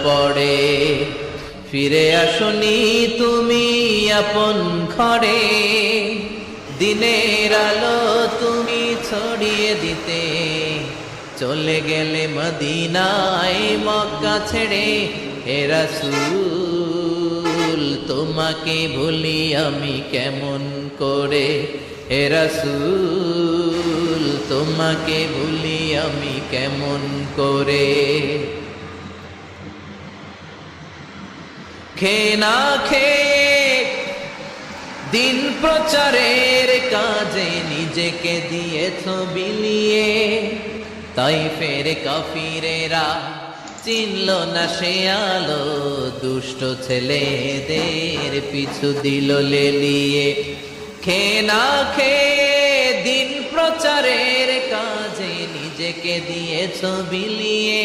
পড়ে। ফিরে আসনি তুমি আপন ঘরে, দিনের আলো তুমি ছড়িয়ে দিতে। চলে গেলে মদিনায় মক্কা ছেড়ে, হে রাসূল তোমাকে ভুলি আমি কেমন করে। হে রাসূল তোমাকে ভুলি আমি কেমন করে। খেয়ে না খেয়ে দিন প্রচারের কাজে নিজেকে দিয়েছ বিলিয়ে। তাইফের কাফিরেরা চিনল না সে আলো, দুষ্ট ছেলেদের পিছু দিল লেলিয়ে। খেয়ে না খেয়ে দিন প্রচারের কাজে নিজেকে দিয়েছ বিলিয়ে।